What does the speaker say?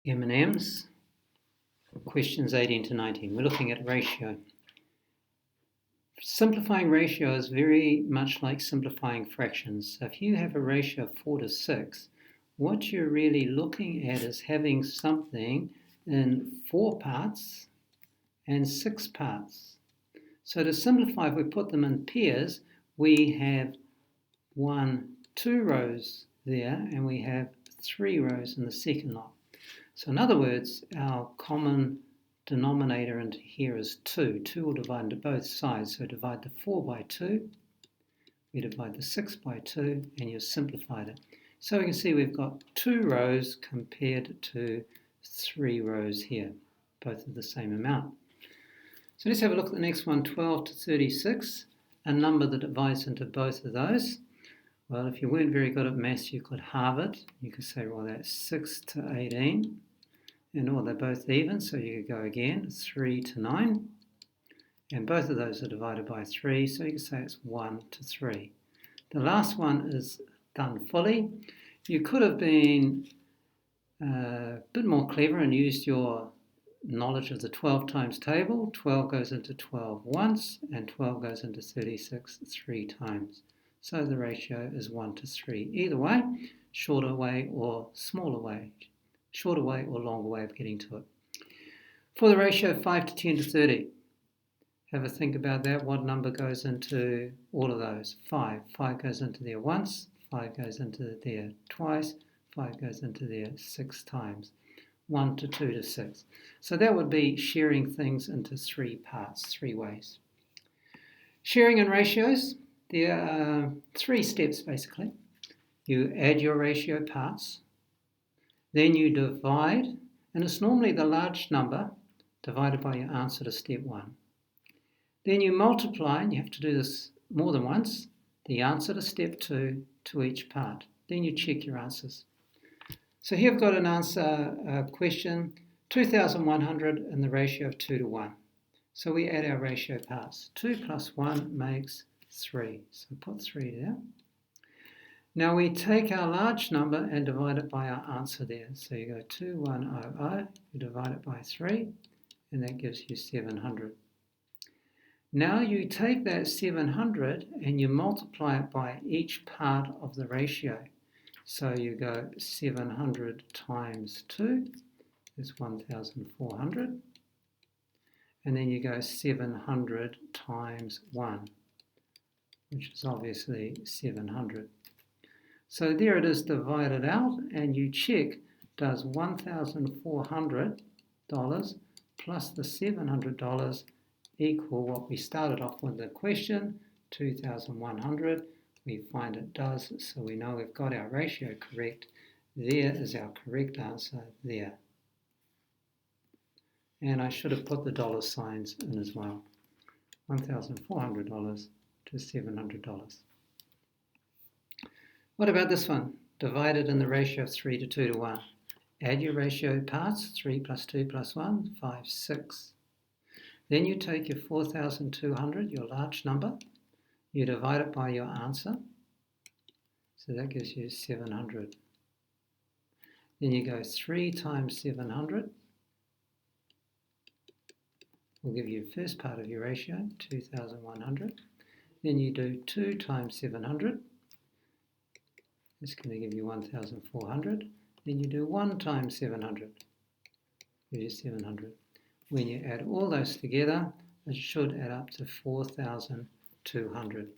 M&M's, questions 18 to 19. We're looking at ratio. Simplifying ratio is very much like simplifying fractions. So if you have a ratio of 4 to 6, what you're really looking at is having something in 4 parts and 6 parts. So to simplify, if we put them in pairs, we have 2 rows there, and we have 3 rows in the second lot. So in other words, our common denominator into here is 2. 2 will divide into both sides. So divide the 4 by 2, we divide the 6 by 2, and you've simplified it. So we can see we've got 2 rows compared to 3 rows here, both of the same amount. So let's have a look at the next one, 12 to 36, a number that divides into both of those. Well, if you weren't very good at maths, you could halve it. You could say, well, that's 6 to 18. And they're both even, so you could go again, 3 to 9. And both of those are divided by 3, so you could say it's 1 to 3. The last one is done fully. You could have been a bit more clever and used your knowledge of the 12 times table. 12 goes into 12 once, and 12 goes into 36 3 times. So the ratio is 1 to 3. Either way, shorter way or smaller way. Shorter way or longer way of getting to it. For the ratio 5 to 10 to 30, have a think about that. What number goes into all of those? 5. 5 goes into there once, 5 goes into there twice, 5 goes into there 6 times. 1 to 2 to 6. So that would be sharing things into 3 parts, 3 ways. Sharing in ratios, there are 3 steps basically. You add your ratio parts, then you divide, and it's normally the large number divided by your answer to step 1. Then you multiply, and you have to do this more than once, the answer to step 2 to each part. Then you check your answers. So here I've got an answer question, 2,100 in the ratio of 2 to 1. So we add our ratio parts. 2 plus 1 makes 3. So put 3 there. Now we take our large number and divide it by our answer there. So you go 2100, you divide it by 3, and that gives you 700. Now you take that 700 and you multiply it by each part of the ratio. So you go 700 times 2 is 1,400. And then you go 700 times 1, which is obviously 700. So there it is divided out, and you check, does $1,400 plus the $700 equal what we started off with the question, 2,100. We find it does, so we know we've got our ratio correct. There is our correct answer there. And I should have put the dollar signs in as well. $1,400 to $700. What about this one? Divided in the ratio of 3 to 2 to 1. Add your ratio parts, 3 plus 2 plus 1, 5, 6. Then you take your 4,200, your large number, you divide it by your answer, so that gives you 700. Then you go 3 times 700, will give you the first part of your ratio, 2,100. Then you do 2 times 700, it's going to give you 1,400. Then you do 1 times 700, gives you 700. When you add all those together, it should add up to 4,200.